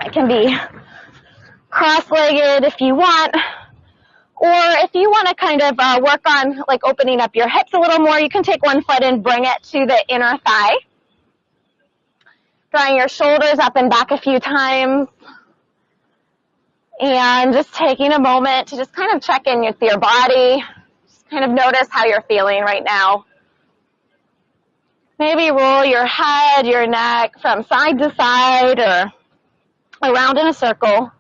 It can be cross-legged if you want, or if you want to kind of work on like opening up your hips a little more, you can take one foot and bring it to the inner thigh. Drawing your shoulders up and back a few times. And just taking a moment to just kind of check in with your body. Just kind of notice how you're feeling right now. Maybe roll your head, your neck from side to side or around in a circle.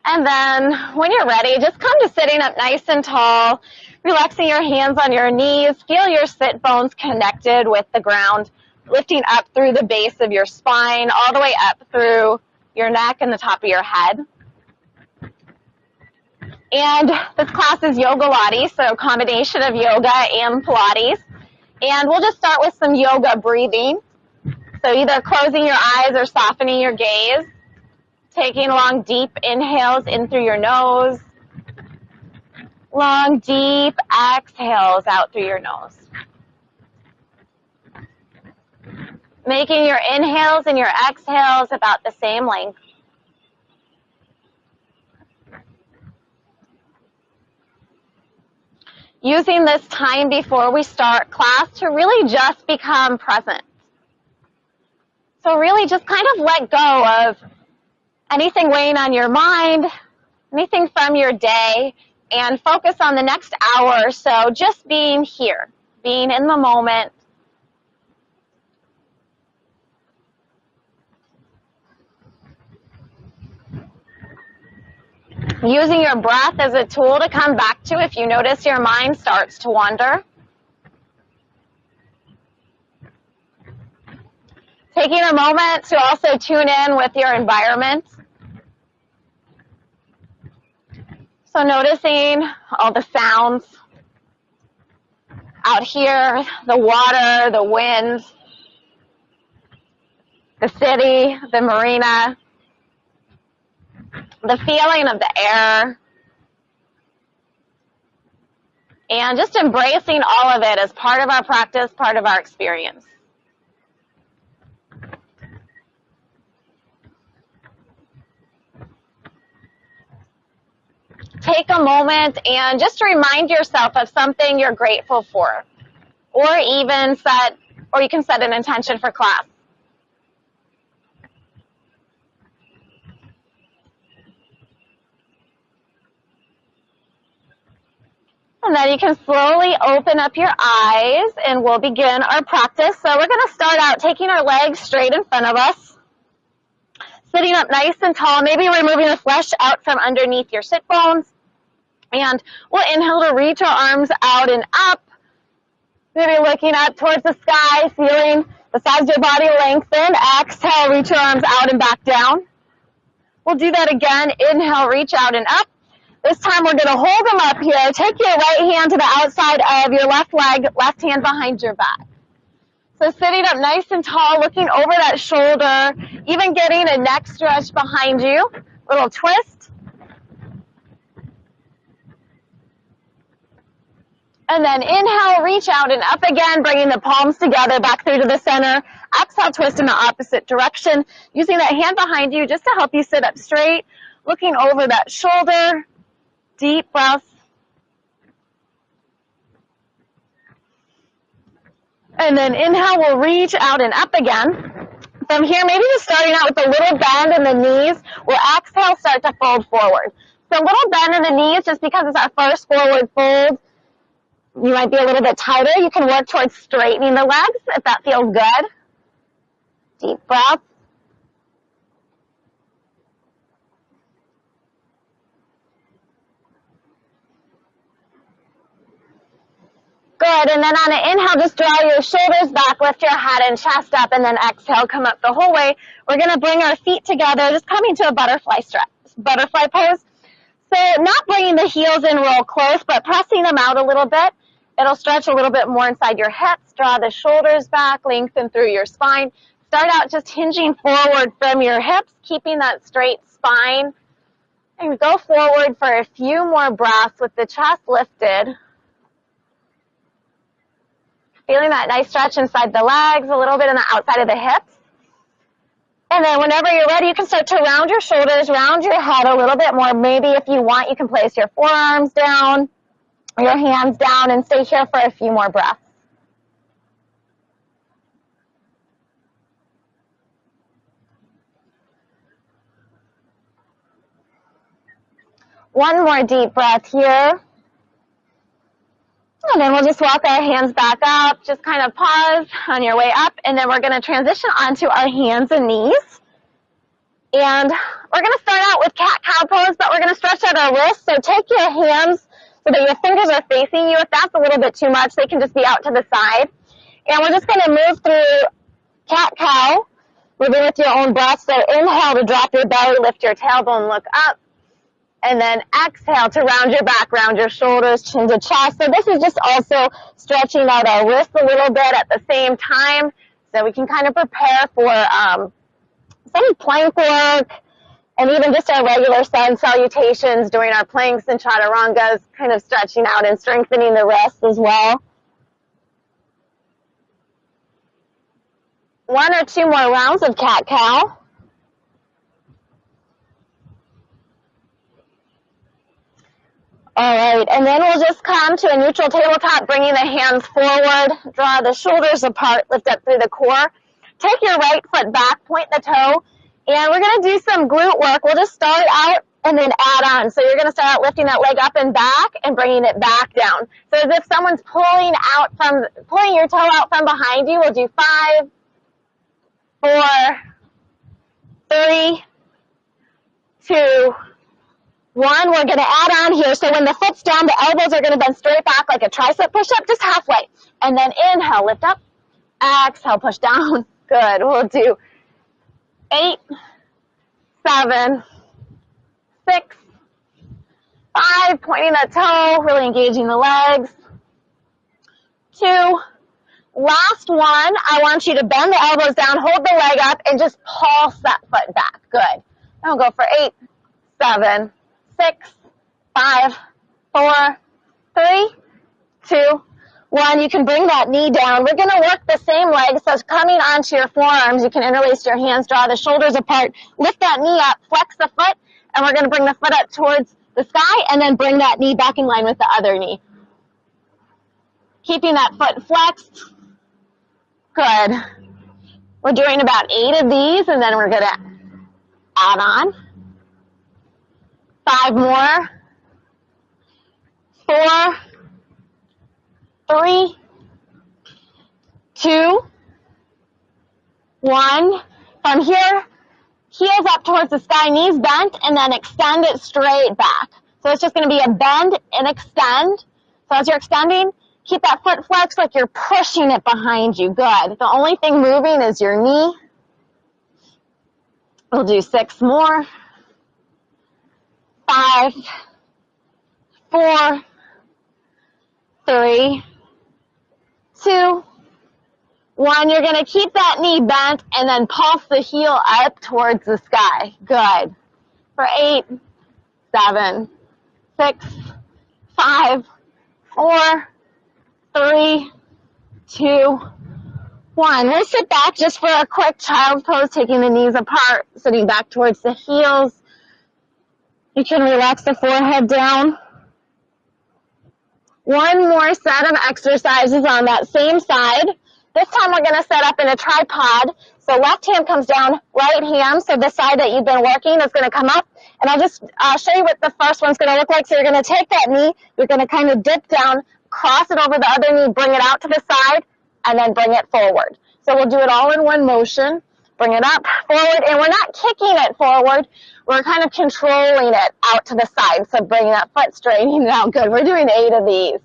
And then when you're ready, just come to sitting up nice and tall, relaxing your hands on your knees. Feel your sit bones connected with the ground, lifting up through the base of your spine, all the way up through your neck and the top of your head. And this class is Yogilates, so a combination of yoga and Pilates. And we'll just start with some yoga breathing. So either closing your eyes or softening your gaze. Taking long, deep inhales in through your nose. Long, deep exhales out through your nose. Making your inhales and your exhales about the same length. Using this time before we start class to really just become present. So really just kind of let go of anything weighing on your mind, anything from your day, and focus on the next hour or so just being here, being in the moment. Using your breath as a tool to come back to if you notice your mind starts to wander. Taking a moment to also tune in with your environment. So noticing all the sounds out here, the water, the wind, the city, the marina, the feeling of the air, and just embracing all of it as part of our practice, part of our experience. Take a moment and just remind yourself of something you're grateful for, or you can set an intention for class. And then you can slowly open up your eyes and we'll begin our practice. So we're going to start out taking our legs straight in front of us, sitting up nice and tall, maybe removing the flesh out from underneath your sit bones. And we'll inhale to reach our arms out and up, maybe looking up towards the sky, feeling the sides of your body lengthen. Exhale, reach your arms out and back down. We'll do that again. Inhale, reach out and up. This time we're going to hold them up here. Take your right hand to the outside of your left leg, left hand behind your back. So sitting up nice and tall, looking over that shoulder, even getting a neck stretch behind you. Little twist. And then inhale, reach out and up again, bringing the palms together back through to the center. Exhale, twist in the opposite direction. Using that hand behind you just to help you sit up straight. Looking over that shoulder. Deep breaths. And then inhale, we'll reach out and up again. From here, maybe just starting out with a little bend in the knees. We'll exhale, start to fold forward. So a little bend in the knees just because it's our first forward fold. You might be a little bit tighter. You can work towards straightening the legs if that feels good. Deep breath. Good, and then on an inhale, just draw your shoulders back, lift your head and chest up, and then exhale, come up the whole way. We're going to bring our feet together, just coming to a butterfly pose. So not bringing the heels in real close, but pressing them out a little bit. It'll stretch a little bit more inside your hips. Draw the shoulders back, lengthen through your spine. Start out just hinging forward from your hips, keeping that straight spine. And go forward for a few more breaths with the chest lifted. Feeling that nice stretch inside the legs, a little bit on the outside of the hips. And then whenever you're ready, you can start to round your shoulders, round your head a little bit more. Maybe if you want, you can place your forearms down, your hands down, and stay here for a few more breaths. One more deep breath here. And then we'll just walk our hands back up. Just kind of pause on your way up. And then we're going to transition onto our hands and knees. And we're going to start out with cat-cow pose, but we're going to stretch out our wrists. So take your hands so that your fingers are facing you. If that's a little bit too much, they can just be out to the side. And we're just going to move through cat-cow, moving with your own breath. So inhale to drop your belly, lift your tailbone, look up. And then exhale to round your back, round your shoulders, chin to chest. So this is just also stretching out our wrists a little bit at the same time so we can kind of prepare for some plank work and even just our regular sun salutations during our planks and chaturangas, kind of stretching out and strengthening the wrists as well. One or two more rounds of cat-cow. All right, and then we'll just come to a neutral tabletop, bringing the hands forward, draw the shoulders apart, lift up through the core. Take your right foot back, point the toe, and we're going to do some glute work. We'll just start out and then add on. So you're going to start out lifting that leg up and back and bringing it back down. So as if someone's pulling your toe out from behind you. We'll do 5, 4, 3, 2, 1, we're going to add on here. So when the foot's down, the elbows are going to bend straight back like a tricep push-up, just halfway. And then inhale, lift up. Exhale, push down. Good. We'll do 8, 7, 6, 5, pointing that toe, really engaging the legs. 2, last one, I want you to bend the elbows down, hold the leg up, and just pulse that foot back. Good. Then we'll go for 8, 7, 6, 5, 4, 3, 2, 1. You can bring that knee down. We're going to work the same leg, so it's coming onto your forearms. You can interlace your hands, draw the shoulders apart, lift that knee up, flex the foot, and we're going to bring the foot up towards the sky and then bring that knee back in line with the other knee. Keeping that foot flexed. Good. We're doing about 8 of these, and then we're going to add on. 5 more. 4, 3, 2, 1. From here, heels up towards the sky, knees bent, and then extend it straight back. So it's just going to be a bend and extend. So as you're extending, keep that foot flexed like you're pushing it behind you. Good. The only thing moving is your knee. We'll do 6 more. 5, 4, 3, 2, 1. You're going to keep that knee bent and then pulse the heel up towards the sky. Good. For 8, 7, 6, 5, 4, 3, 2, 1. We'll sit back just for a quick child's pose, taking the knees apart, sitting back towards the heels. You can relax the forehead down. One more set of exercises on that same side. This time we're going to set up in a tripod. So left hand comes down, right hand, so the side that you've been working is going to come up. And I'll just show you what the first one's going to look like. So you're going to take that knee, you're going to kind of dip down, cross it over the other knee, bring it out to the side, and then bring it forward. So we'll do it all in one motion. Bring it up, forward, and we're not kicking it forward. We're kind of controlling it out to the side. So bring that foot straightening it out. Good. We're doing 8 of these.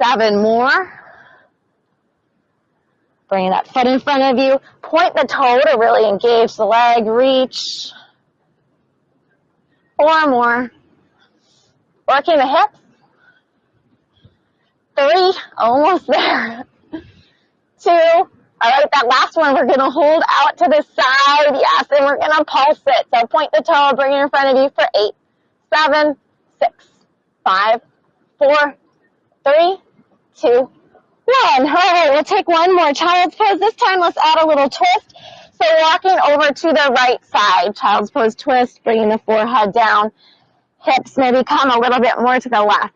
7 more. Bring that foot in front of you. Point the toe to really engage the leg. Reach. 4 more. Working the hips. 3. Almost there. 2. All right, that last one we're going to hold out to the side, yes, and we're going to pulse it. So point the toe, bring it in front of you for 8, 7, 6, 5, 4, 3, 2, One. All right, we'll take one more child's pose. This time, let's add a little twist. So walking over to the right side, child's pose twist, bringing the forehead down. Hips maybe come a little bit more to the left.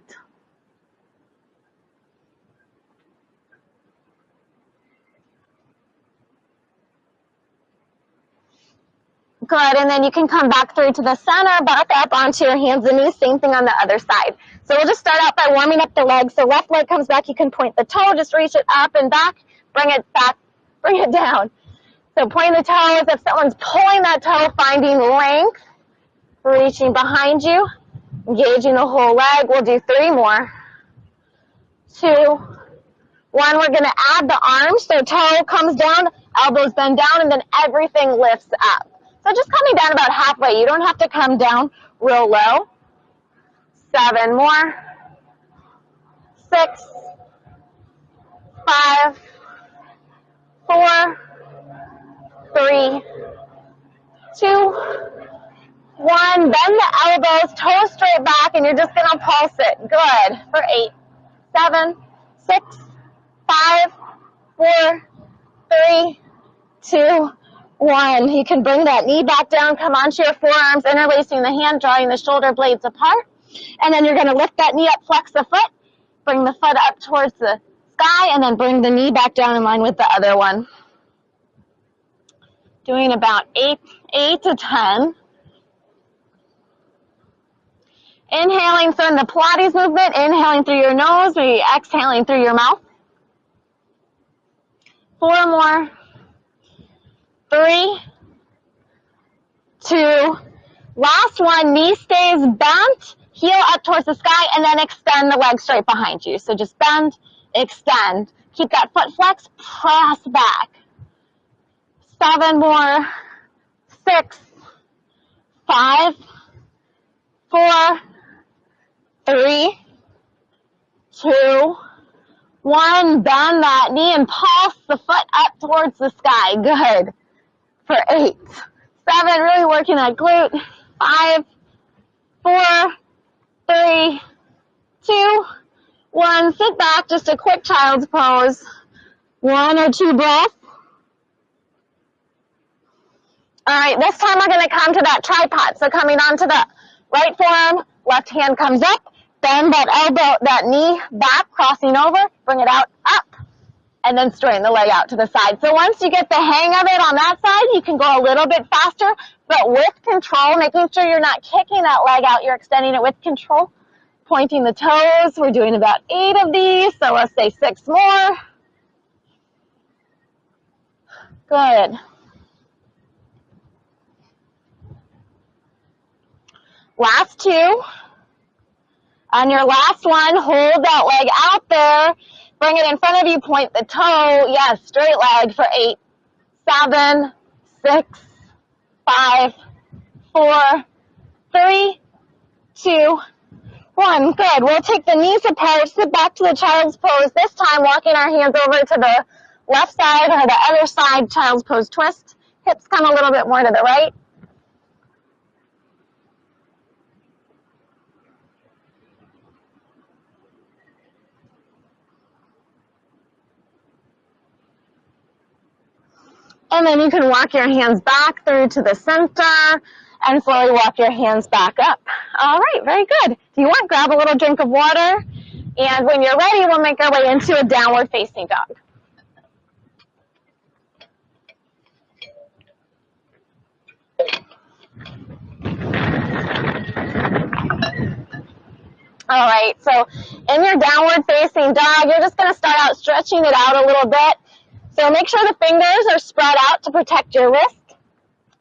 Good, and then you can come back through to the center, back up onto your hands and knees, same thing on the other side. So we'll just start out by warming up the legs. So left leg comes back, you can point the toe, just reach it up and back, bring it back, bring it down. So point the toes, if someone's pulling that toe, finding length, reaching behind you, engaging the whole leg. We'll do 3 more. 2, 1, we're gonna add the arms, so toe comes down, elbows bend down, and then everything lifts up. So just coming down about halfway. You don't have to come down real low. 7 more. 6, 5, 4, 3, 2, 1. Bend the elbows, toes straight back, and you're just going to pulse it. Good. For 8, 7, 6, 5, 4, 3, 2, 1. You can bring that knee back down, come onto your forearms, interlacing the hand, drawing the shoulder blades apart. And then you're going to lift that knee up, flex the foot, bring the foot up towards the sky, and then bring the knee back down in line with the other one. Doing about 8 to 10. Inhaling, so in the Pilates movement, inhaling through your nose, maybe exhaling through your mouth. 4 more. 3, 2, last one, knee stays bent, heel up towards the sky, and then extend the leg straight behind you. So just bend, extend. Keep that foot flex, press back. 7 more. 6, 5, 4, 3, 2, 1. Bend that knee and pulse the foot up towards the sky. Good. For 8, 7, really working that glute. 5, 4, 3, 2, 1. Sit back, just a quick child's pose. 1 or 2 breaths. All right, this time we're going to come to that tripod. So coming onto the right forearm, left hand comes up, bend that elbow, that knee back, crossing over, bring it out, up. And then straighten the leg out to the side. So once you get the hang of it on that side, you can go a little bit faster, but with control, making sure you're not kicking that leg out, you're extending it with control, pointing the toes. We're doing about 8 of these, so let's say 6 more. Good. Last 2. On your last one, hold that leg out there. Bring it in front of you, point the toe. Yes, straight leg for 8, 7, 6, 5, 4, 3, 2, 1. Good. We'll take the knees apart, sit back to the child's pose. This time, walking our hands over to the left side or the other side, child's pose twist. Hips come a little bit more to the right. And then you can walk your hands back through to the center and slowly walk your hands back up. All right, very good. If you want, grab a little drink of water. And when you're ready, we'll make our way into a downward facing dog. All right, so in your downward facing dog, you're just going to start out stretching it out a little bit. So make sure the fingers are spread out to protect your wrist.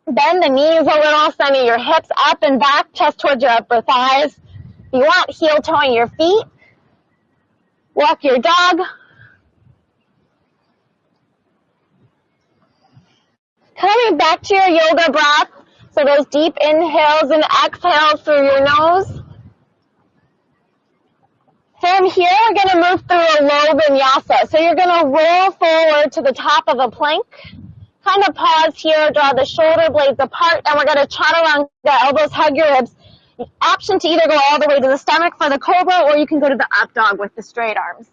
Bend the knees a little, sending your hips up and back, chest towards your upper thighs. If you want, heel toeing your feet. Walk your dog. Coming back to your yoga breath. So those deep inhales and exhales through your nose. From here, we're going to move through a low vinyasa. So you're going to roll forward to the top of a plank. Kind of pause here, draw the shoulder blades apart, and we're going to trot around the elbows, hug your hips. Option to either go all the way to the stomach for the cobra, or you can go to the up dog with the straight arms.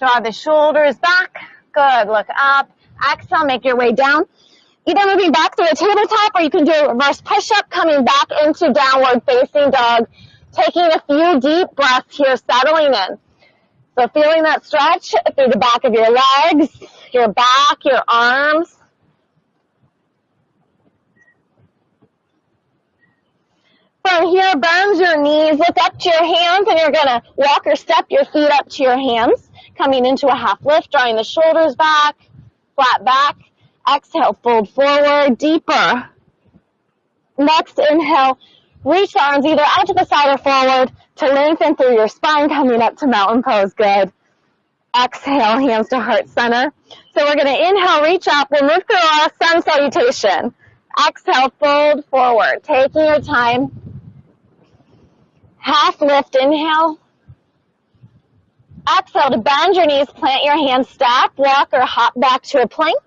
Draw the shoulders back. Good. Look up. Exhale, make your way down. Either moving back through a tabletop or you can do a reverse push-up, coming back into downward facing dog. Taking a few deep breaths here, settling in. So feeling that stretch through the back of your legs, your back, your arms. From here, bend your knees, look up to your hands, and you're going to walk or step your feet up to your hands. Coming into a half lift, drawing the shoulders back, flat back. Exhale, fold forward, deeper. Next, inhale, reach the arms either out to the side or forward to lengthen through your spine, coming up to mountain pose. Good. Exhale, hands to heart center. So we're going to inhale, reach up. We'll move through our sun salutation. Exhale, fold forward. Taking your time. Half lift, inhale. Exhale to bend your knees, plant your hands, step, walk, or hop back to a plank.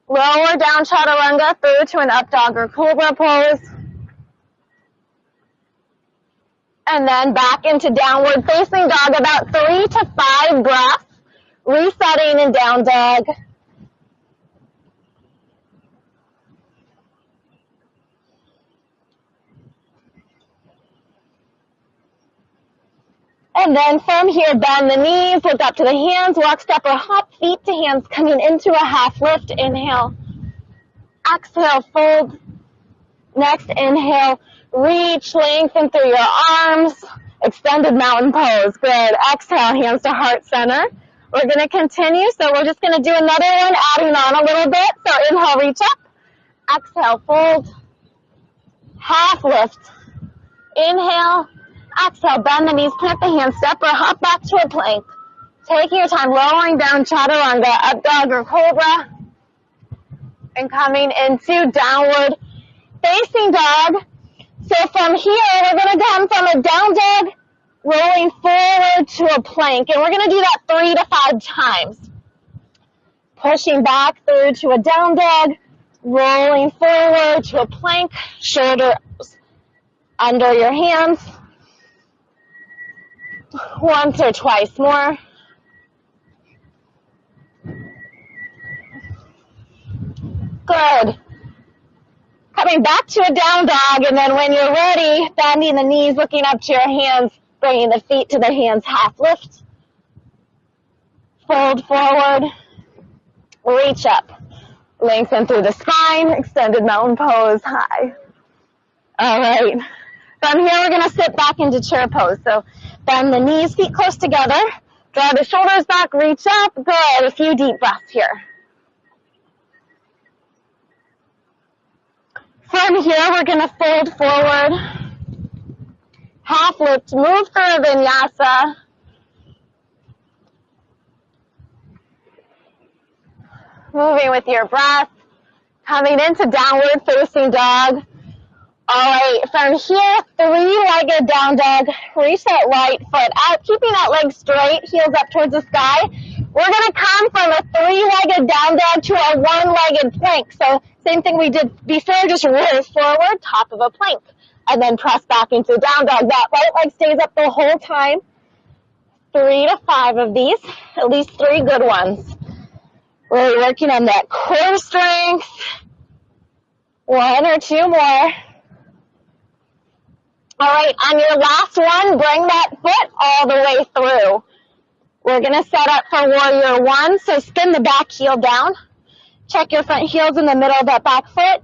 Lower down chaturanga through to an up dog or cobra pose. And then back into downward facing dog, about 3 to 5 breaths. Resetting in down dog. And then from here, bend the knees, look up to the hands, walk, step, or hop, feet to hands, coming into a half lift. Inhale. Exhale, fold. Next, inhale, reach, lengthen through your arms. Extended mountain pose. Good. Exhale, hands to heart center. We're going to continue, so we're just going to do another one, adding on a little bit. So inhale, reach up. Exhale, fold. Half lift. Inhale. Exhale, bend the knees, plant the hands, step or hop back to a plank. Taking your time, lowering down chaturanga, up dog or cobra. And coming into downward facing dog. So from here, we're going to come from a down dog, rolling forward to a plank. And we're going to do that 3 to 5 times. Pushing back through to a down dog, rolling forward to a plank, shoulders under your hands. Once or twice more. Good. Coming back to a down dog, and then when you're ready, bending the knees, looking up to your hands, bringing the feet to the hands, half lift. Fold forward. Reach up. Lengthen through the spine, extended mountain pose, high. All right. From here, we're going to sit back into chair pose. So bend the knees, feet close together. Draw the shoulders back, reach up. Good. A few deep breaths here. From here, we're going to fold forward. Half lift, move through vinyasa. Moving with your breath. Coming into downward facing dog. All right, from here, 3-legged down dog. Reach that right foot out, keeping that leg straight, heels up towards the sky. We're going to come from a 3-legged down dog to a 1-legged plank. So same thing we did before, just roll forward, top of a plank, and then press back into down dog. That right leg stays up the whole time. 3 to 5 of these, at least 3 good ones. Really working on that core strength. 1 or 2 more. All right, on your last one, bring that foot all the way through. We're going to set up for warrior 1, so spin the back heel down. Check your front heels in the middle of that back foot.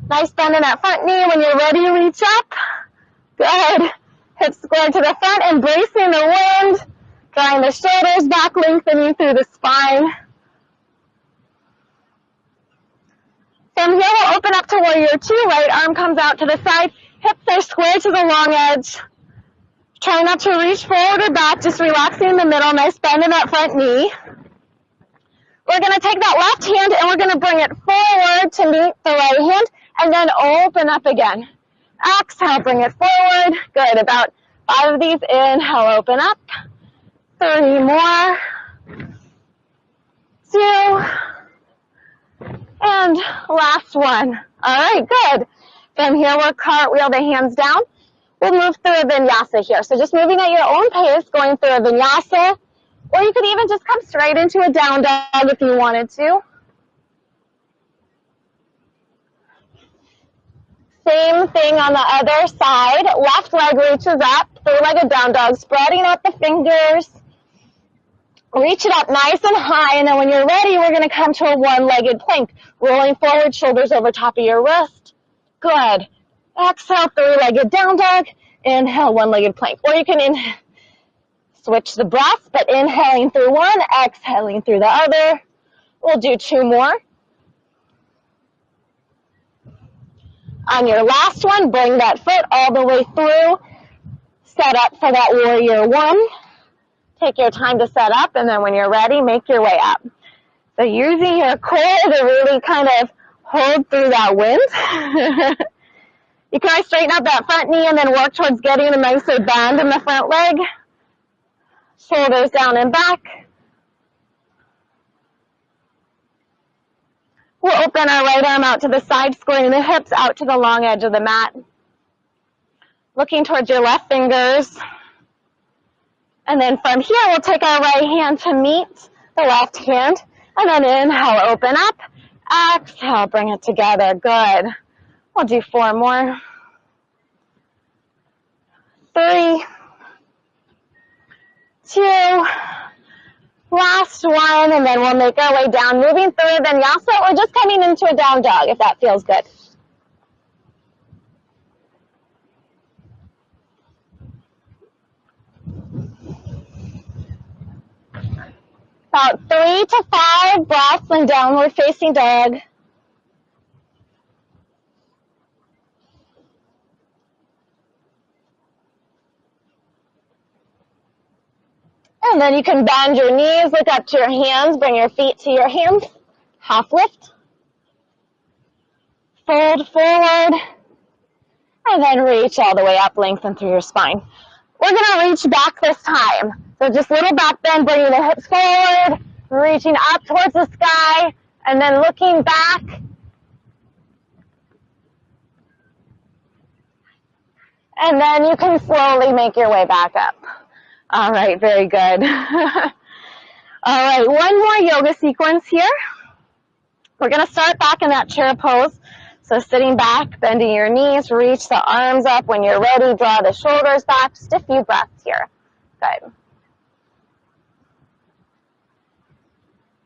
Nice bend in that front knee. When you're ready, reach up. Good. Hips square to the front, embracing the wind. Drawing the shoulders back, lengthening through the spine. From here, we'll open up to warrior 2. Right arm comes out to the side. Hips are square to the long edge. Try not to reach forward or back, just relaxing in the middle. Nice bend in that front knee. We're going to take that left hand and we're going to bring it forward to meet the right hand and then open up again. Exhale, bring it forward. Good. About 5 of these. Inhale, open up. 3 more. 2. And last one. All right, good. From here, we'll cartwheel the hands down. We'll move through a vinyasa here. So just moving at your own pace, going through a vinyasa, Or you could even just come straight into a down dog if you wanted to. Same thing on the other side. Left leg reaches up, three-legged down dog, spreading out the fingers. Reach it up nice and high, and then when you're ready, we're going to come to a one-legged plank. Rolling forward, shoulders over top of your wrist. Good. Exhale, three-legged down dog. Inhale, one-legged plank. Or you can switch the breaths, but inhaling through one, exhaling through the other. We'll do two more. On your last one, bring that foot all the way through. Set up for that warrior one. Take your time to set up, and then when you're ready, make your way up. So using your core to really kind of hold through that wind. You can always straighten up that front knee and then work towards getting a nicer bend in the front leg. Shoulders down and back. We'll open our right arm out to the side, squaring the hips out to the long edge of the mat. Looking towards your left fingers. And then from here, we'll take our right hand to meet the left hand. And then inhale, open up. Exhale, bring it together. Good. We'll do four more. 3, 2, last one, and then we'll make our way down, moving through vinyasa, or just coming into a down dog if that feels good. About 3 to 5 breaths in downward facing dog. And then you can bend your knees, look up to your hands, bring your feet to your hands. Half lift. Fold forward. And then reach all the way up, lengthen through your spine. We're going to reach back this time. So just little back bend, bringing the hips forward, reaching up towards the sky, and then looking back. And then you can slowly make your way back up. All right, very good. All right, one more yoga sequence here. We're going to start back in that chair pose. So sitting back, bending your knees, reach the arms up. When you're ready, draw the shoulders back. Just a few breaths here. Good.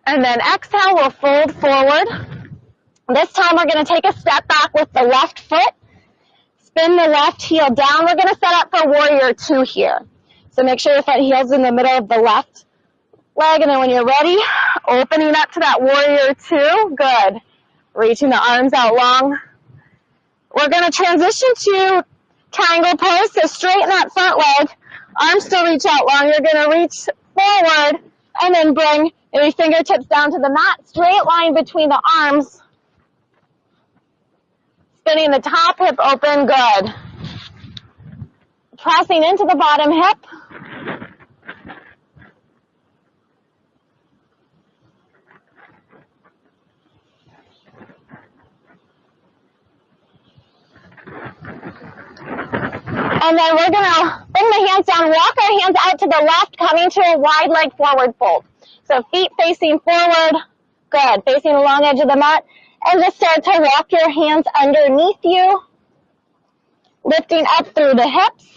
And then exhale, we'll fold forward. This time we're going to take a step back with the left foot. Spin the left heel down. We're going to set up for warrior two here. So make sure your front heel's in the middle of the left leg. And then when you're ready, opening up to that warrior two. Good. Reaching the arms out long. We're going to transition to triangle pose. So straighten that front leg. Arms still reach out long. You're going to reach forward and then bring your fingertips down to the mat. Straight line between the arms. Spinning the top hip open. Good. Pressing into the bottom hip. And then we're going to bring the hands down, walk our hands out to the left, coming to a wide leg forward fold. So feet facing forward. Good. Facing the long edge of the mat. And just start to walk your hands underneath you, lifting up through the hips.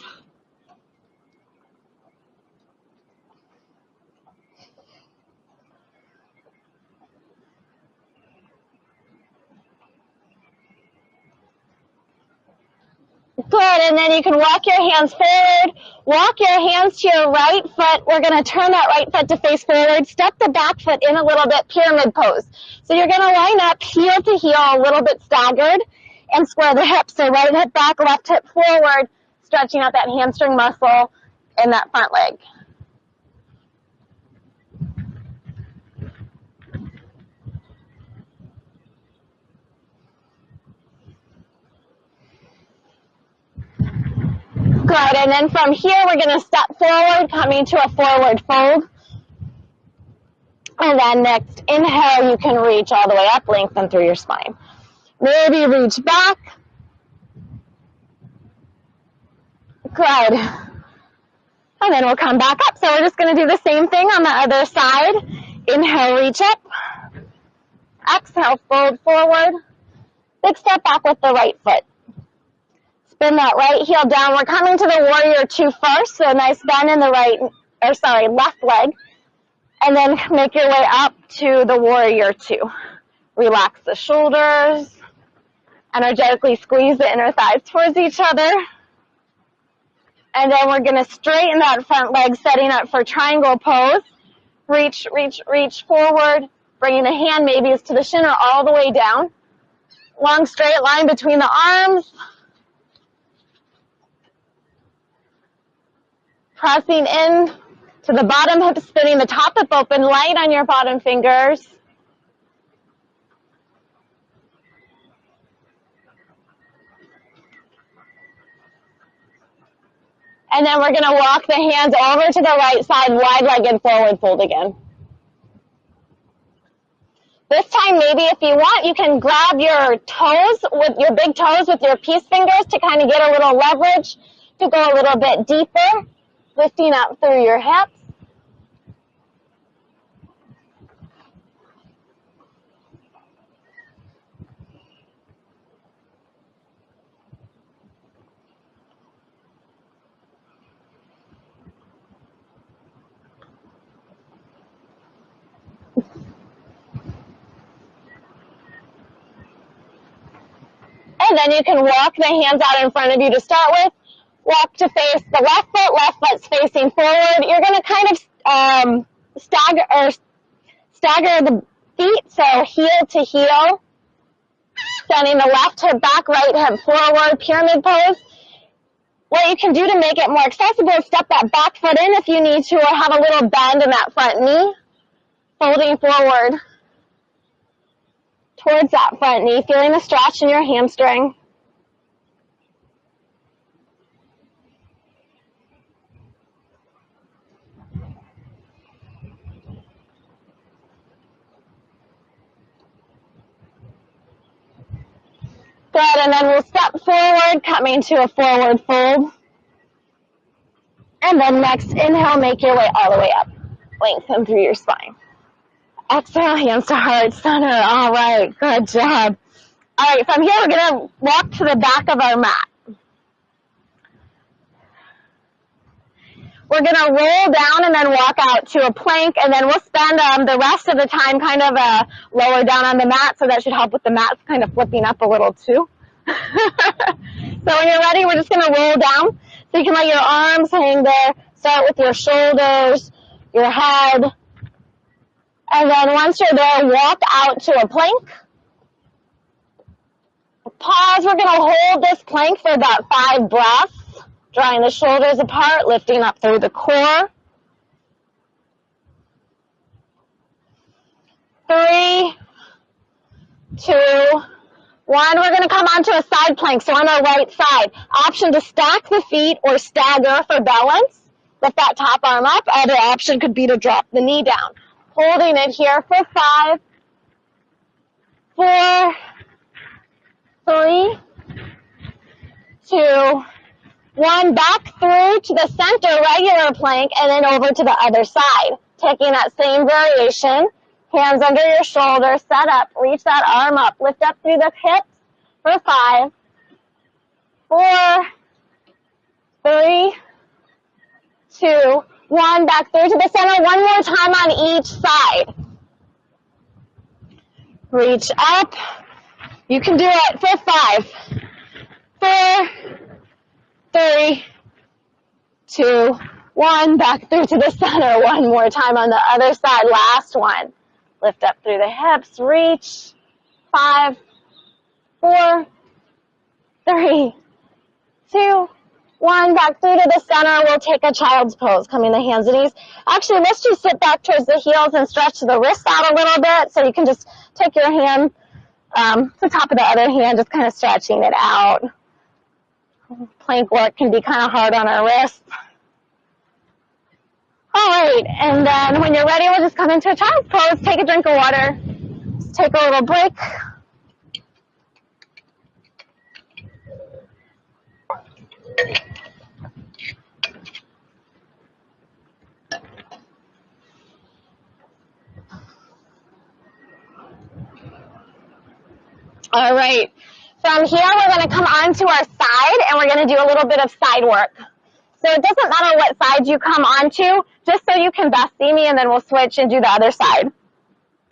Good, and then you can walk your hands forward, walk your hands to your right foot. We're going to turn that right foot to face forward, step the back foot in a little bit, pyramid pose. So you're going to line up heel to heel, a little bit staggered, and square the hips. So right hip back, left hip forward, stretching out that hamstring muscle in that front leg. Good, and then from here, we're going to step forward, coming to a forward fold. And then next inhale, you can reach all the way up, lengthen through your spine. Maybe reach back. Good. And then we'll come back up. So we're just going to do the same thing on the other side. Inhale, reach up. Exhale, fold forward. Big step back with the right foot. Spin that right heel down. We're coming to the warrior two first. So a nice bend in the left leg. And then make your way up to the warrior two. Relax the shoulders. Energetically squeeze the inner thighs towards each other. And then we're going to straighten that front leg, setting up for triangle pose. Reach, reach, reach forward. Bringing the hand maybe is to the shin or all the way down. Long straight line between the arms. Pressing in to the bottom hip, spinning the top hip open, light on your bottom fingers. And then we're going to walk the hands over to the right side, wide-legged forward fold again. This time, maybe if you want, you can grab your toes, with your big toes with your peace fingers to kind of get a little leverage, to go a little bit deeper, lifting up through your hips. And then you can walk the hands out in front of you to start with. Walk to face the left foot's facing forward. You're going to kind of stagger the feet, so heel to heel. Sending the left hip back, right hip forward, pyramid pose. What you can do to make it more accessible is step that back foot in if you need to, or have a little bend in that front knee. Folding forward towards that front knee, feeling the stretch in your hamstring. Good, and then we'll step forward, coming to a forward fold. And then next, inhale, make your way all the way up. Lengthen through your spine. Exhale, hands to heart center. All right, good job. All right, from here, we're going to walk to the back of our mat. We're going to roll down and then walk out to a plank, and then we'll spend the rest of the time kind of lower down on the mat, so that should help with the mats kind of flipping up a little too. So when you're ready, we're just going to roll down. So you can let your arms hang there. Start with your shoulders, your head. And then once you're there, walk out to a plank. Pause. We're going to hold this plank for about 5 breaths. Drawing the shoulders apart, lifting up through the core. 3, 2, 1. We're going to come onto a side plank, so on our right side. Option to stack the feet or stagger for balance. Lift that top arm up. Other option could be to drop the knee down. Holding it here for 5, 4, 3, 2, 1. Back through to the center, regular plank, and then over to the other side. Taking that same variation. Hands under your shoulders, set up, reach that arm up, lift up through the hips for 5, 4, 3, 2, 1. Back through to the center. One more time on each side. Reach up. You can do it for 5, 4, 3, 2, 1. Back through to the center. One more time on the other side. Last one. Lift up through the hips. Reach. 5, 4, 3, 2, 1. Back through to the center. We'll take a child's pose. Coming the hands and knees. Actually, let's just sit back towards the heels and stretch the wrists out a little bit. So you can just take your hand to the top of the other hand, just kind of stretching it out. Plank work can be kind of hard on our wrists. All right, and then when you're ready, we'll just come into a child's pose. Take a drink of water. Just take a little break. All right. From here, we're going to come onto our side, and we're going to do a little bit of side work. So it doesn't matter what side you come onto, just so you can best see me, and then we'll switch and do the other side.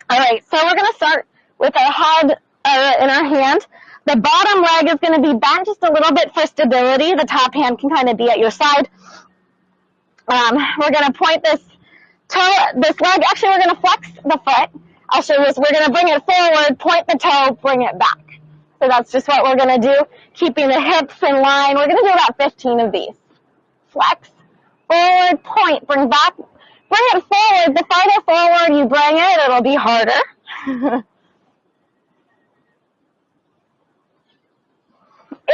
All right, so we're going to start with our head in our hand. The bottom leg is going to be bent just a little bit for stability. The top hand can kind of be at your side. We're going to point this leg. Actually, we're going to flex the foot. I'll show you this. We're going to bring it forward, point the toe, bring it back. So that's just what we're going to do, keeping the hips in line. We're going to do about 15 of these. Flex, forward, point, bring back. Bring it forward. The farther forward you bring it, it'll be harder.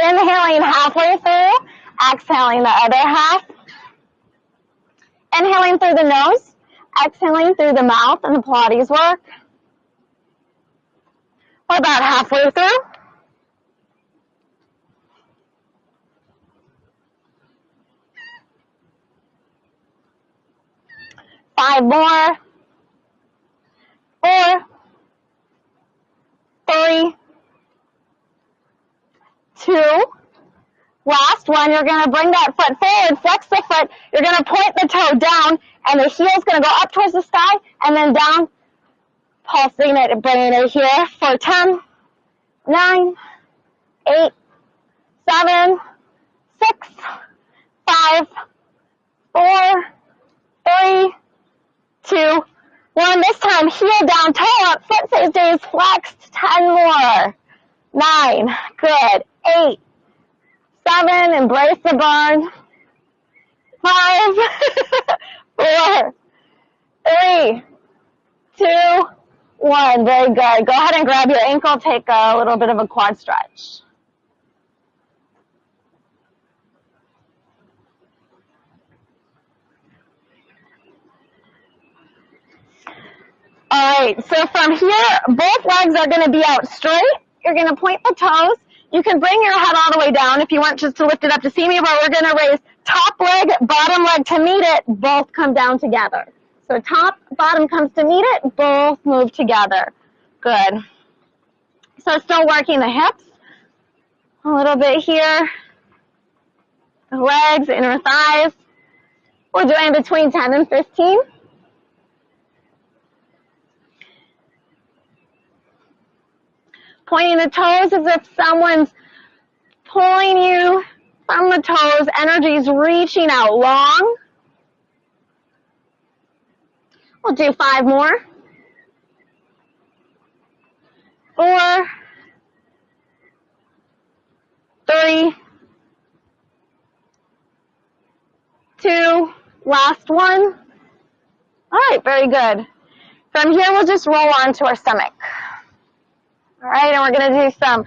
Inhaling halfway through, exhaling the other half. Inhaling through the nose, exhaling through the mouth, and the Pilates work. We're about halfway through. Five more. 4, 3, 2. Last one, you're going to bring that foot forward, flex the foot. You're going to point the toe down, and the heel's going to go up towards the sky, and then down, pulsing it and bringing it here for 10, 9, 8, 7, 6, 5, 4, 3, 2, 1. This time, heel down, toe up, foot stays flexed. 10 more. 9, good. 8, 7, embrace the burn. 5, 4, 3, 2, 1. Very good. Go ahead and grab your ankle. Take a little bit of a quad stretch. All right, so from here, both legs are going to be out straight. You're going to point the toes. You can bring your head all the way down if you want just to lift it up to see me, but we're going to raise top leg, bottom leg to meet it. Both come down together. So top, bottom comes to meet it. Both move together. Good. So still working the hips. A little bit here. The legs, inner thighs. We're doing between 10 and 15. Pointing the toes as if someone's pulling you from the toes. Energy's reaching out long. We'll do 5 more. 4, 3, 2, last one. All right, very good. From here, we'll just roll onto our stomach. All right, and we're going to do some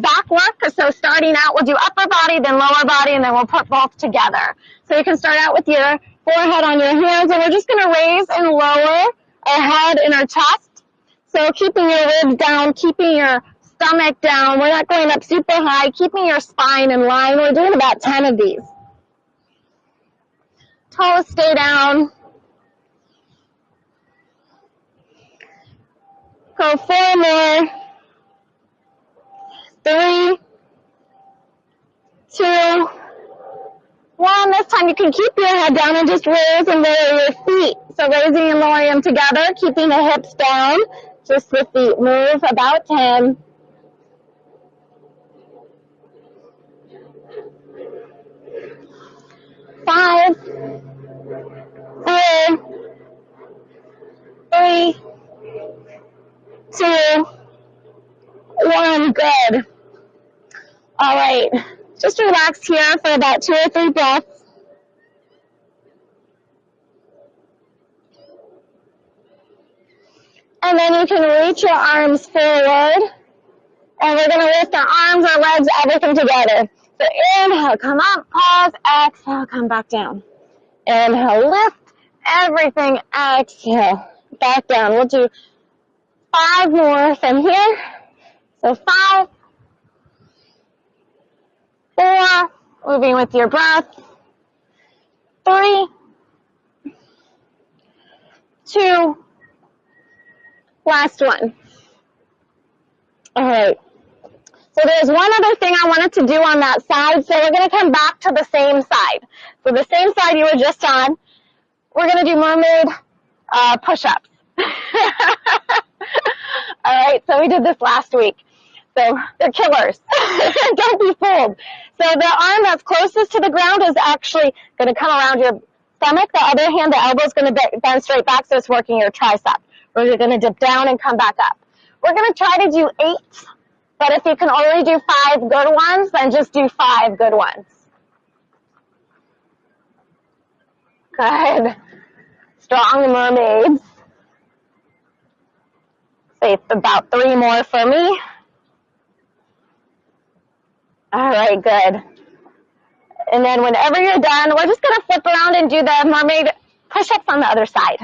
back work. So starting out, we'll do upper body, then lower body, and then we'll put both together. So you can start out with your forehead on your hands, and we're just going to raise and lower our head and our chest. So keeping your ribs down, keeping your stomach down. We're not going up super high, keeping your spine in line. We're doing about 10 of these. Toes stay down. Go 4 more. 3, 2, 1. This time you can keep your head down and just raise and lower your feet. So raising and lowering them together, keeping the hips down. Just the feet move about 10. 5, 4, 3, 2, 1. Good. All right. Just relax here for about 2 or 3 breaths. And then you can reach your arms forward. And we're going to lift our arms, our legs, everything together. So inhale, come up, pause, exhale, come back down. Inhale, lift, everything, exhale, back down. We'll do 5 more from here. So 5, 4, moving with your breath. 3, 2, last one. All right. So there's one other thing I wanted to do on that side. So we're going to come back to the same side. So the same side you were just on, we're going to do mermaid push-ups. All right, so we did this last week. So they're killers. Don't be fooled. So the arm that's closest to the ground is actually going to come around your stomach. The other hand, the elbow is going to bend straight back, so it's working your tricep. Or you're going to dip down and come back up. We're going to try to do 8, but if you can only do 5 good ones, then just do 5 good ones. Good. Strong mermaids. Say about 3 more for me. All right, good. And then whenever you're done, we're just going to flip around and do the mermaid push-ups on the other side.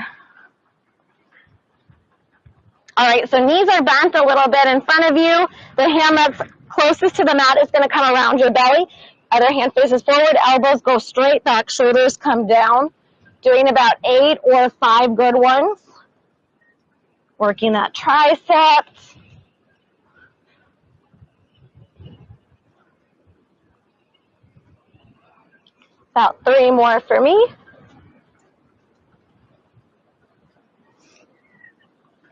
All right, so knees are bent a little bit in front of you. The hand that's closest to the mat is going to come around your belly. Other hand faces forward, elbows go straight, back shoulders come down. Doing about 8 or 5 good ones. Working that triceps. About 3 more for me.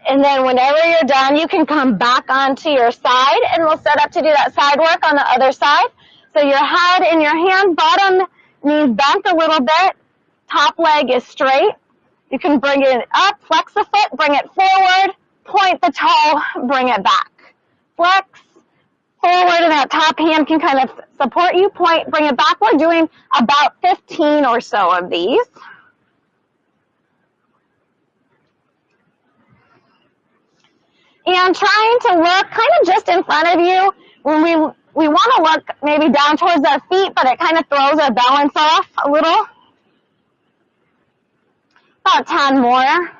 And then whenever you're done, you can come back onto your side, and we'll set up to do that side work on the other side. So your head in your hand, bottom knees bent a little bit, top leg is straight. You can bring it up, flex the foot, bring it forward, point the toe, bring it back. Flex, forward, and that top hand can kind of support you, point, bring it back. We're doing about 15 or so of these. And trying to look kind of just in front of you. When we want to look maybe down towards our feet, but it kind of throws our balance off a little. About 10 more.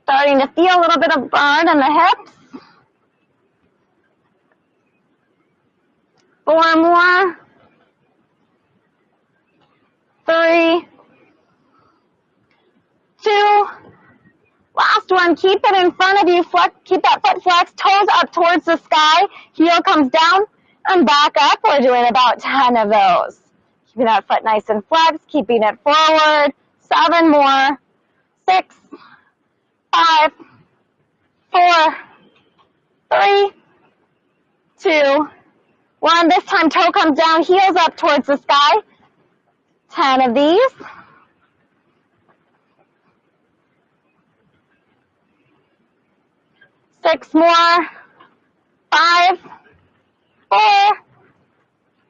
Starting to feel a little bit of burn in the hips. 4 more. 3, 2, last one. Keep it in front of you. Flex, keep that foot flexed, toes up towards the sky. Heel comes down and back up. We're doing about 10 of those. Keeping that foot nice and flexed, keeping it forward. 7 more. 6, 5, 4, 3, 2, 1. This time toe comes down, heels up towards the sky. 10 of these. 6 more. 5, 4,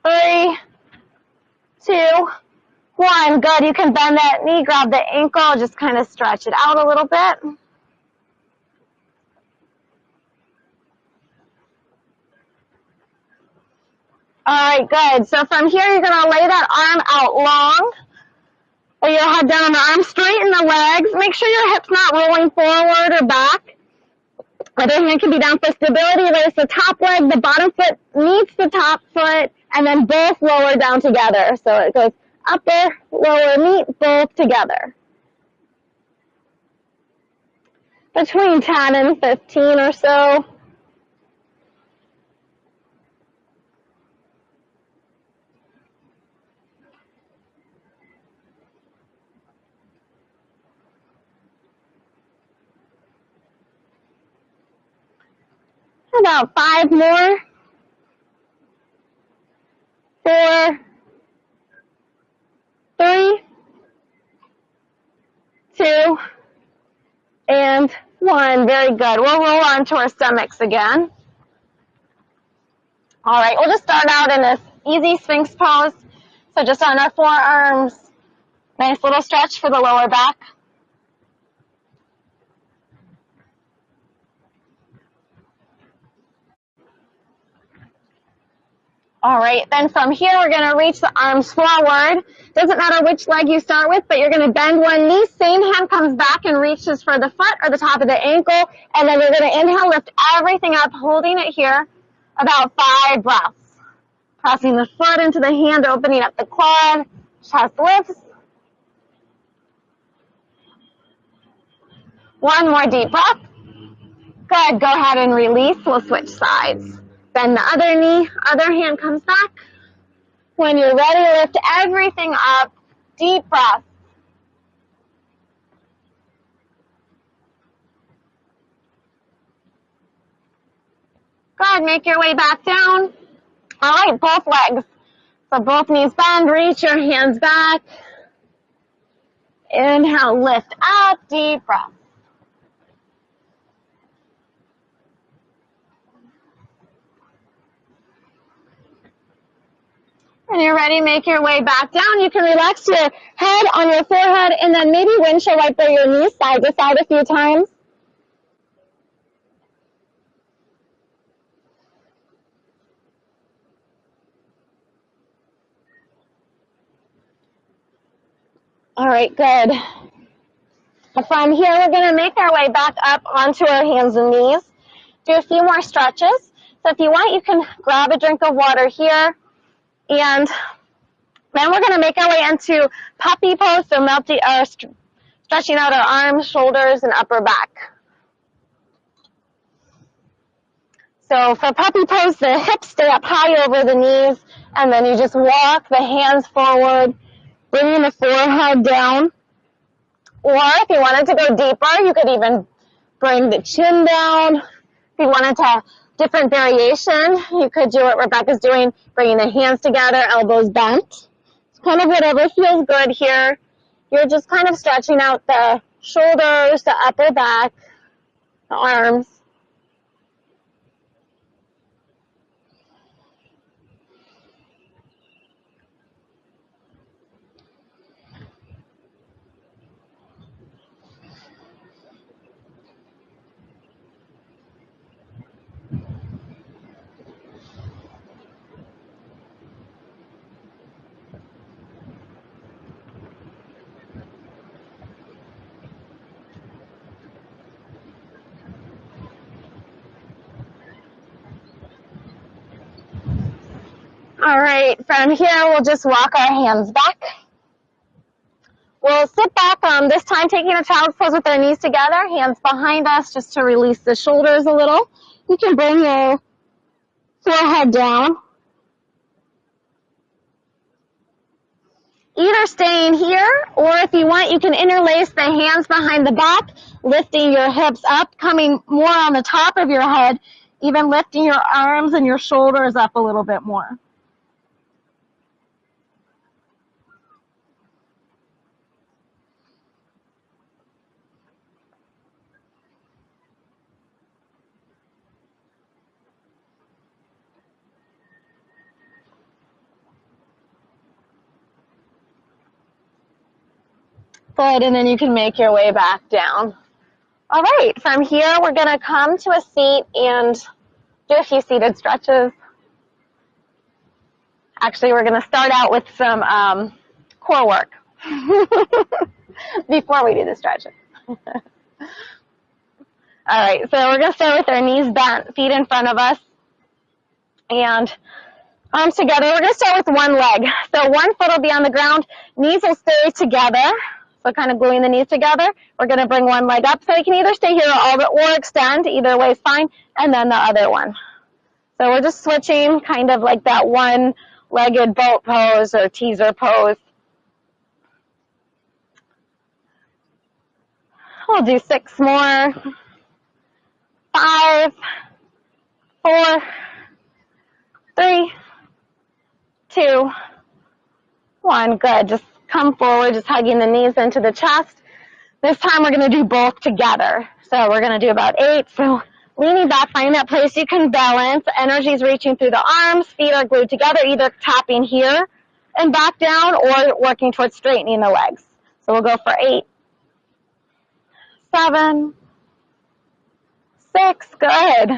3, 2, 1. Good. You can bend that knee, grab the ankle, just kind of stretch it out a little bit. All right, good. So from here, you're going to lay that arm out long. Lay your head down on the arm, straighten the legs. Make sure your hips not rolling forward or back. Other hand can be down for stability. Raise the top leg, the bottom foot meets the top foot, and then both lower down together. So it goes upper, lower, meet, both together. Between 10 and 15 or so. About 5 more. 4, 3, 2, and 1. Very good. We'll roll onto our stomachs again. All right, we'll just start out in this easy Sphinx pose. So just on our forearms, nice little stretch for the lower back. All right, then from here, we're going to reach the arms forward. Doesn't matter which leg you start with, but you're going to bend one knee. Same hand comes back and reaches for the foot or the top of the ankle. And then we're going to inhale, lift everything up, holding it here. About 5 breaths. Pressing the foot into the hand, opening up the quad. Chest lifts. One more deep breath. Good, go ahead and release. We'll switch sides. Bend the other knee, other hand comes back. When you're ready, lift everything up. Deep breath. Good, make your way back down. All right, both legs. So both knees bend, reach your hands back. Inhale, lift up, deep breath. When you're ready, make your way back down. You can relax your head on your forehead and then maybe windshield wiper your knees side to side a few times. All right, good. From here, we're going to make our way back up onto our hands and knees. Do a few more stretches. So if you want, you can grab a drink of water here. And then we're going to make our way into puppy pose, so stretching out our arms, shoulders, and upper back. So for puppy pose, the hips stay up high over the knees, and then you just walk the hands forward, bringing the forehead down. Or if you wanted to go deeper, you could even bring the chin down. If you wanted to different variation, you could do what Rebecca's doing, bringing the hands together, elbows bent. It's kind of whatever feels good here. You're just kind of stretching out the shoulders, the upper back, the arms. All right, from here, we'll just walk our hands back. We'll sit back, this time taking a child's pose with our knees together, hands behind us just to release the shoulders a little. You can bring your forehead down. Either staying here, or if you want, you can interlace the hands behind the back, lifting your hips up, coming more on the top of your head, even lifting your arms and your shoulders up a little bit more. Good, and then you can make your way back down. All right, from here, we're going to come to a seat and do a few seated stretches. Actually, we're going to start out with some core work before we do the stretches. All right, so we're going to start with our knees bent, feet in front of us, and arms together. We're going to start with one leg. So one foot will be on the ground, knees will stay together. So kind of gluing the knees together. We're going to bring one leg up. So you can either stay here or extend. Either way is fine. And then the other one. So we're just switching kind of like that one-legged boat pose or teaser pose. We'll do 6 more. 5, 4, 3, 2, 1. Good. Just come forward, just hugging the knees into the chest. This time we're going to do both together. So we're going to do about 8. So leaning back, finding that place you can balance. Energy is reaching through the arms. Feet are glued together, either tapping here and back down or working towards straightening the legs. So we'll go for 8, 7, 6, good.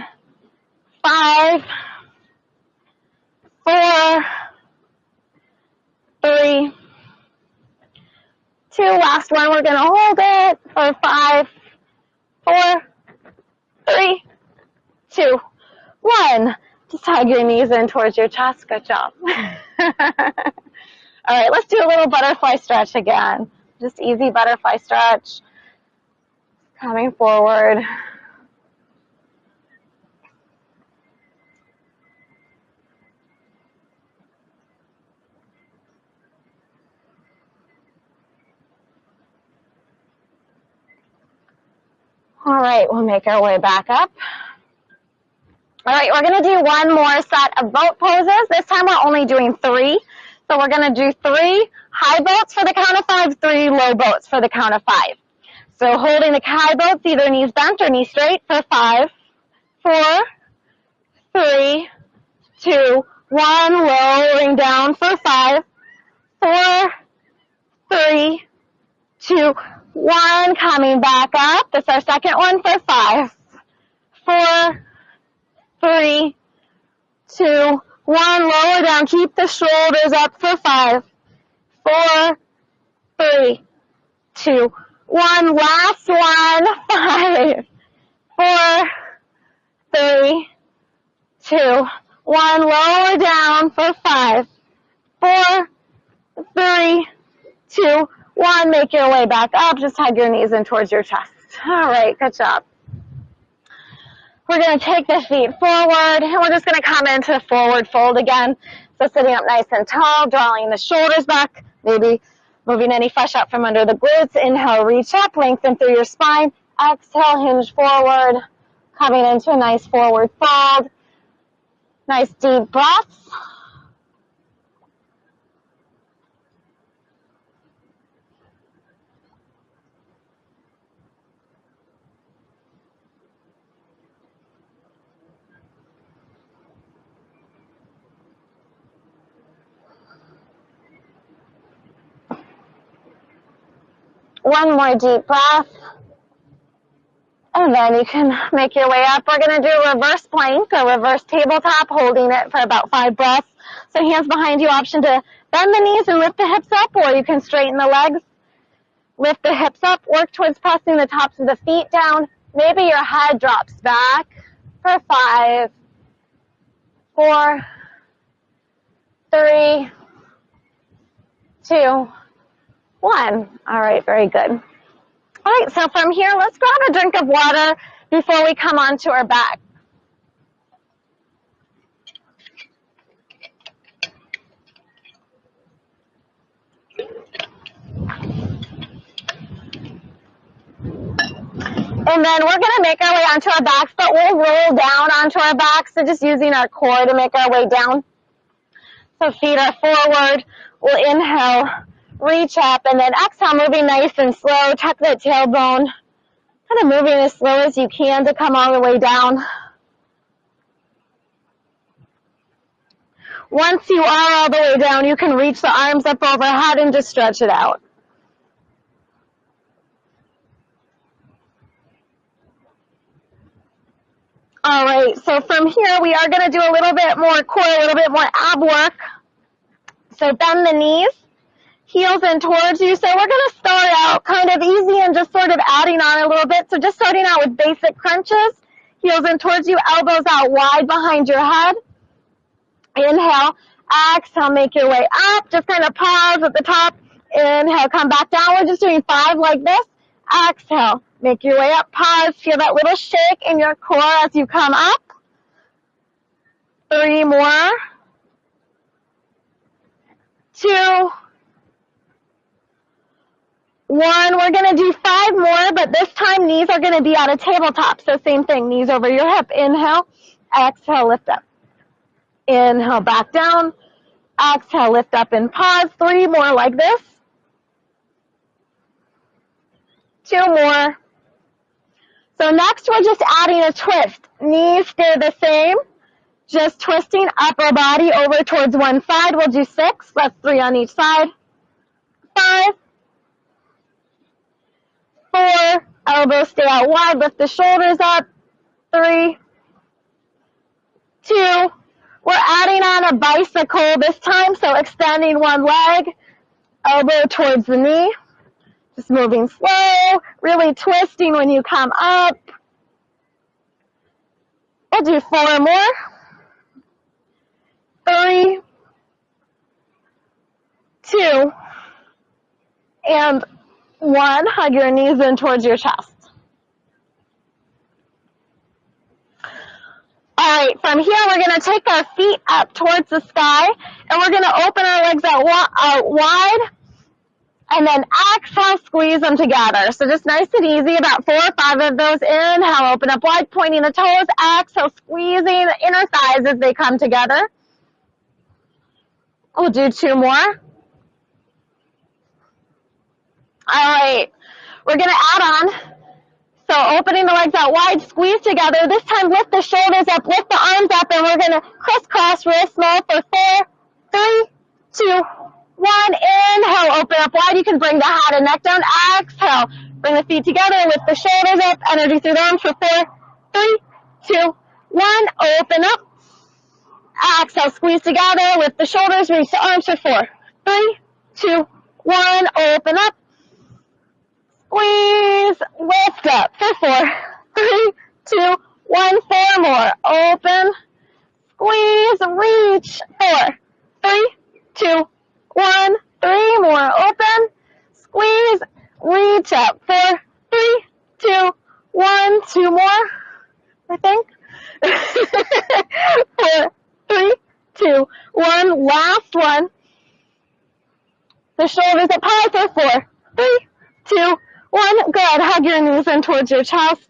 5, 4, 3, 2, last one, we're going to hold it for 5, 4, 3, 2, 1. Just hug your knees in towards your chest. Good job. All right, let's do a little butterfly stretch again. Just easy butterfly stretch. Coming forward. All right, we'll make our way back up. All right, we're going to do one more set of boat poses. This time we're only doing 3. So we're going to do 3 high boats for the count of 5, 3 low boats for the count of 5. So holding the high boats, either knees bent or knees straight for 5, 4, 3, 2, 1. Lowering down for 5, 4, 3, 2, 1. Coming back up. This is our second one for 5, 4, 3, 2, 1. Lower down. Keep the shoulders up for 5, 4, 3, 2, 1. Last one. 5, 4, 3, 2, 1. Lower down for 5, 4, 3, 2, 1. Make your way back up. Just hug your knees in towards your chest. All right, good job. We're going to take the feet forward, and we're just going to come into forward fold again. So sitting up nice and tall, drawing the shoulders back, maybe moving any flesh out from under the glutes. Inhale, reach up, lengthen through your spine. Exhale, hinge forward, coming into a nice forward fold. Nice deep breaths. One more deep breath. And then you can make your way up. We're going to do a reverse plank or reverse tabletop, holding it for about 5 breaths. So hands behind you, option to bend the knees and lift the hips up, or you can straighten the legs. Lift the hips up, work towards pressing the tops of the feet down. Maybe your head drops back for 5, 4, 3, 2, 1. All right, very good. All right, so from here, let's grab a drink of water before we come onto our back. And then we're going to make our way onto our backs, but we'll roll down onto our backs, so just using our core to make our way down. So feet are forward. We'll inhale, reach up, and then exhale, moving nice and slow. Tuck that tailbone, kind of moving as slow as you can to come all the way down. Once you are all the way down, you can reach the arms up overhead and just stretch it out. All right, so from here, we are going to do a little bit more core, a little bit more ab work. So bend the knees, heels in towards you. So we're going to start out kind of easy and just sort of adding on a little bit. So just starting out with basic crunches, heels in towards you, elbows out wide behind your head. Inhale, exhale, make your way up. Just kind of pause at the top. Inhale, come back down. We're just doing 5 like this. Exhale, make your way up. Pause. Feel that little shake in your core as you come up. 3 more. 2, 1. We're going to do 5 more, but this time knees are going to be at a tabletop. So same thing, knees over your hip. Inhale, exhale, lift up. Inhale, back down. Exhale, lift up and pause. 3 more like this. 2 more. So next we're just adding a twist. Knees stay the same. Just twisting upper body over towards one side. We'll do 6. That's 3 on each side. 5, 4. Elbows stay out wide. Lift the shoulders up. 3, 2. We're adding on a bicycle this time. So extending one leg. Elbow towards the knee. Just moving slow. Really twisting when you come up. We'll do 4 more. 3, 2, and 1. Hug your knees in towards your chest. All right, from here, we're going to take our feet up towards the sky, and we're going to open our legs out wide, and then exhale, squeeze them together. So just nice and easy, about 4 or 5 of those. Inhale, open up wide, pointing the toes. Exhale, squeezing the inner thighs as they come together. We'll do 2 more. All right, we're going to add on. So opening the legs out wide, squeeze together. This time lift the shoulders up, lift the arms up, and we're going to crisscross real small for 4, 3, 2, 1. Inhale, open up wide. You can bring the head and neck down. Exhale, bring the feet together, lift the shoulders up, energy through the arms for 4, 3, 2, 1. Open up. Exhale, squeeze together, lift the shoulders, reach the arms for 4, 3, 2, 1. Open up. Squeeze, lift up for 4, 3, 2, 1. 4 more. Open, squeeze, reach. 4, 3, 2, 1. 3 more. Open, squeeze, reach up. 4, 3, 2, 1. 2 more, I think. 4, 3, 2, 1. Last one. The shoulders up high for 4, 3, 2, 1. Good. Hug your knees in towards your chest.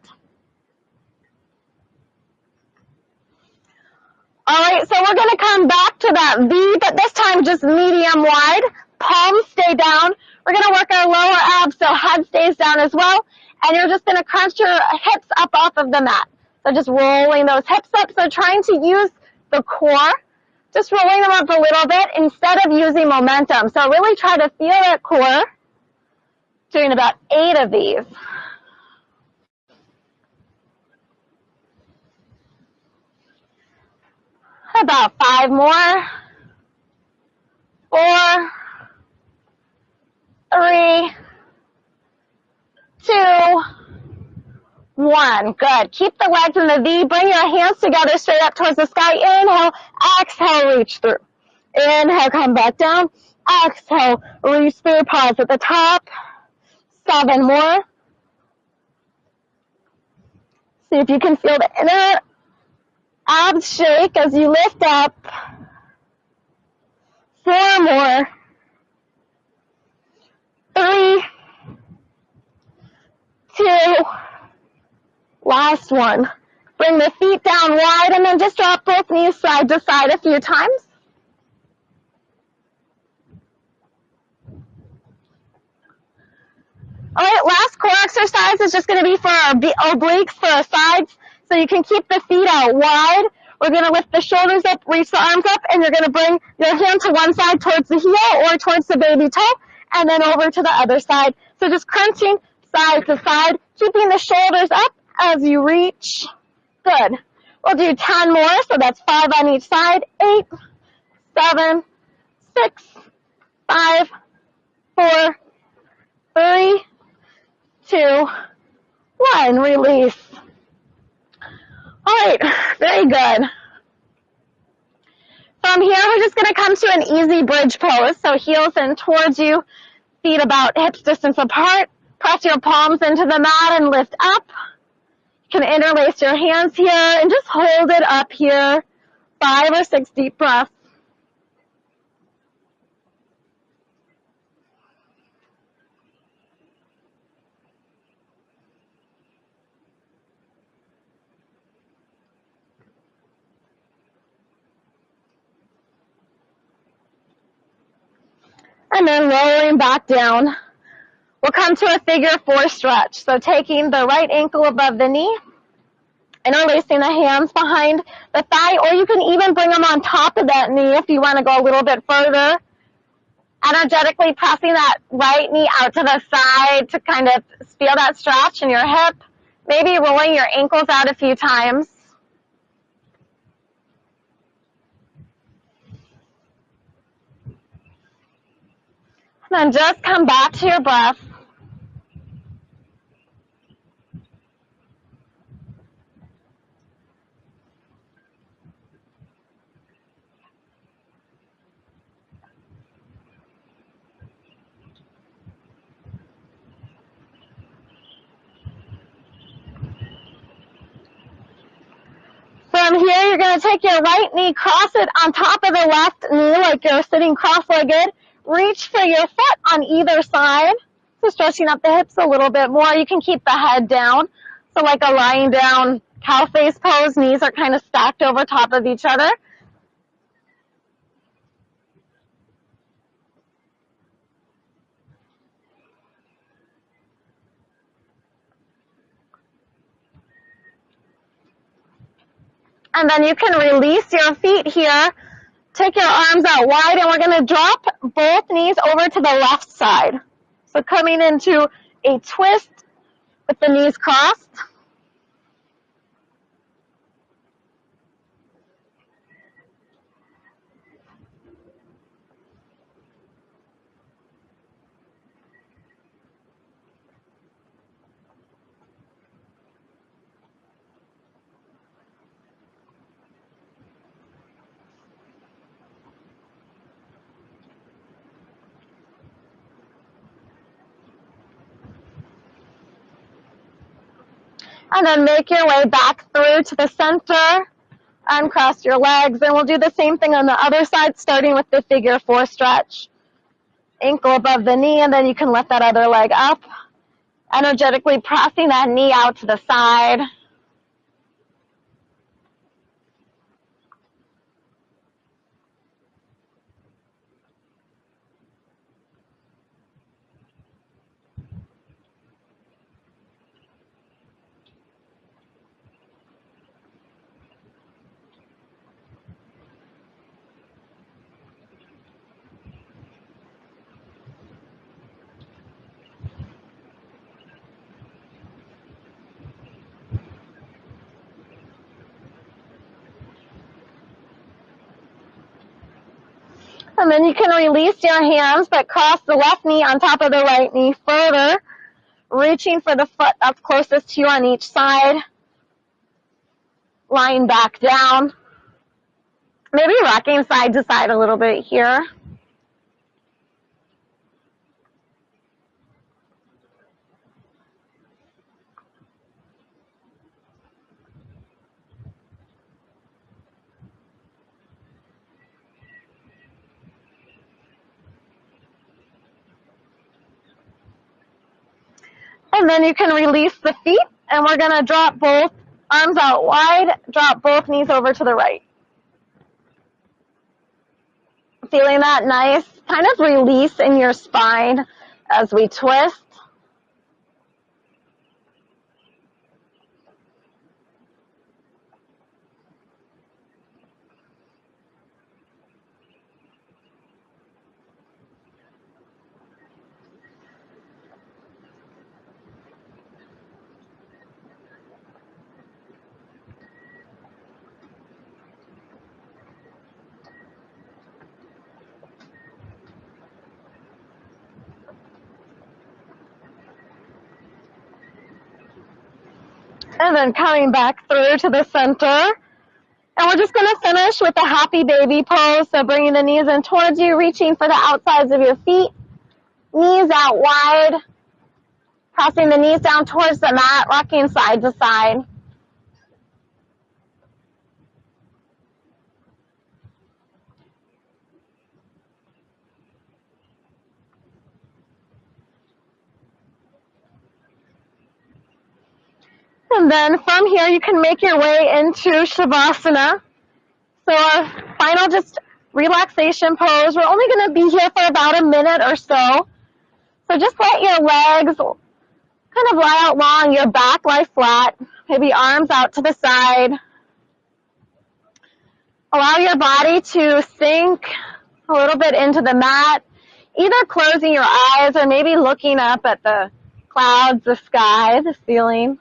All right, so we're going to come back to that V, but this time just medium wide. Palms stay down. We're going to work our lower abs so head stays down as well. And you're just going to crunch your hips up off of the mat. So just rolling those hips up. So trying to use the core, just rolling them up a little bit instead of using momentum. So really try to feel that core. Doing about 8 of these. About 5 more. 4, 3, 2, 1. Good. Keep the legs in the V. Bring your hands together straight up towards the sky. Inhale, exhale, reach through. Inhale, come back down. Exhale, reach through. Pause at the top. 7 more. See if you can feel the inner abs shake as you lift up. 4 more. 3, 2, last one. Bring the feet down wide and then just drop both knees side to side a few times. All right, last core exercise is just going to be for our obliques, for our sides, so you can keep the feet out wide. We're going to lift the shoulders up, reach the arms up, and you're going to bring your hand to one side towards the heel or towards the baby toe, and then over to the other side. So just crunching side to side, keeping the shoulders up as you reach. Good. We'll do 10 more, so that's 5 on each side. 8, 7, 6, 5, 4, 3, 2, 1. Release. All right, very good. From here, we're just going to come to an easy bridge pose. So heels in towards you, feet about hips distance apart. Press your palms into the mat and lift up. You can interlace your hands here and just hold it up here. 5 or 6 deep breaths. And then rolling back down. We'll come to a figure 4 stretch. So taking the right ankle above the knee, interlacing the hands behind the thigh, or you can even bring them on top of that knee if you want to go a little bit further. Energetically pressing that right knee out to the side to kind of feel that stretch in your hip. Maybe rolling your ankles out a few times. And then just come back to your breath. From here, you're to take your right knee, cross it on top of the left knee like you're sitting cross-legged. Reach for your foot on either side. So stretching up the hips a little bit more. You can keep the head down. So like a lying down cow face pose, knees are kind of stacked over top of each other. And then you can release your feet here. Take your arms out wide, and we're going to drop both knees over to the left side. So coming into a twist with the knees crossed. And then make your way back through to the center. Uncross your legs. And we'll do the same thing on the other side, starting with the figure 4 stretch. Ankle above the knee, and then you can lift that other leg up. Energetically pressing that knee out to the side. And then you can release your hands, but cross the left knee on top of the right knee further, reaching for the foot up closest to you on each side. Lying back down. Maybe rocking side to side a little bit here. And then you can release the feet, and we're going to drop both arms out wide, drop both knees over to the right. Feeling that nice kind of release in your spine as we twist. And then coming back through to the center. And we're just going to finish with the happy baby pose. So bringing the knees in towards you, reaching for the outsides of your feet. Knees out wide. Pressing the knees down towards the mat, rocking side to side. And then from here, you can make your way into Shavasana. So our final just relaxation pose. We're only going to be here for about a minute or so. So just let your legs kind of lie out long, your back lie flat, maybe arms out to the side. Allow your body to sink a little bit into the mat, either closing your eyes or maybe looking up at the clouds, the sky, the ceiling.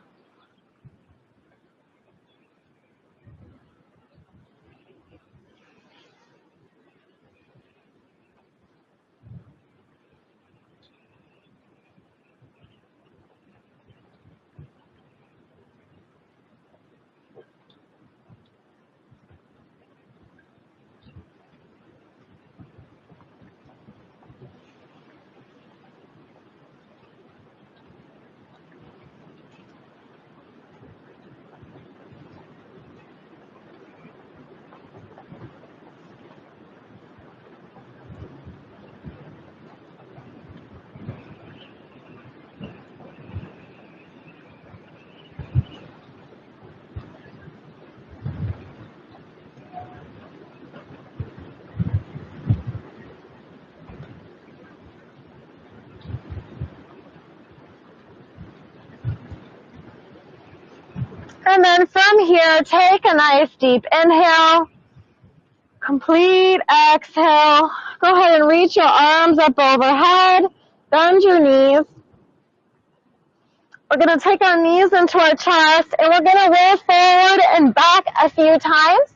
And then from here, take a nice deep inhale. Complete exhale. Go ahead and reach your arms up overhead. Bend your knees. We're going to take our knees into our chest, and we're going to roll forward and back a few times.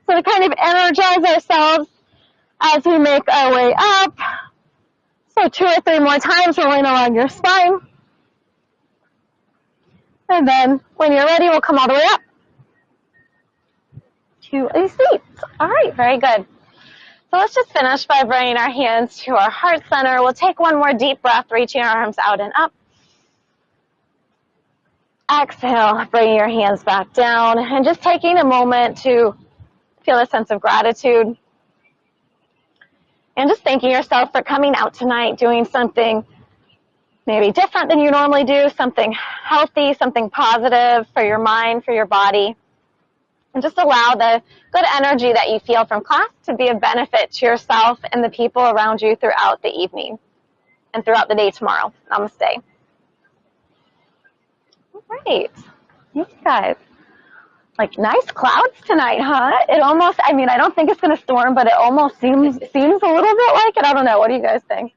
So to kind of energize ourselves as we make our way up. So 2 or 3 more times rolling along your spine. And then when you're ready, we'll come all the way up to a seat. All right, very good. So let's just finish by bringing our hands to our heart center. We'll take one more deep breath, reaching our arms out and up. Exhale, bringing your hands back down, and just taking a moment to feel a sense of gratitude. And just thanking yourself for coming out tonight, doing something maybe different than you normally do, something healthy, something positive for your mind, for your body. And just allow the good energy that you feel from class to be a benefit to yourself and the people around you throughout the evening and throughout the day tomorrow. Namaste. All right. You guys. Like nice clouds tonight, huh? It almost, I mean, I don't think it's going to storm, but it almost seems a little bit like it. I don't know. What do you guys think?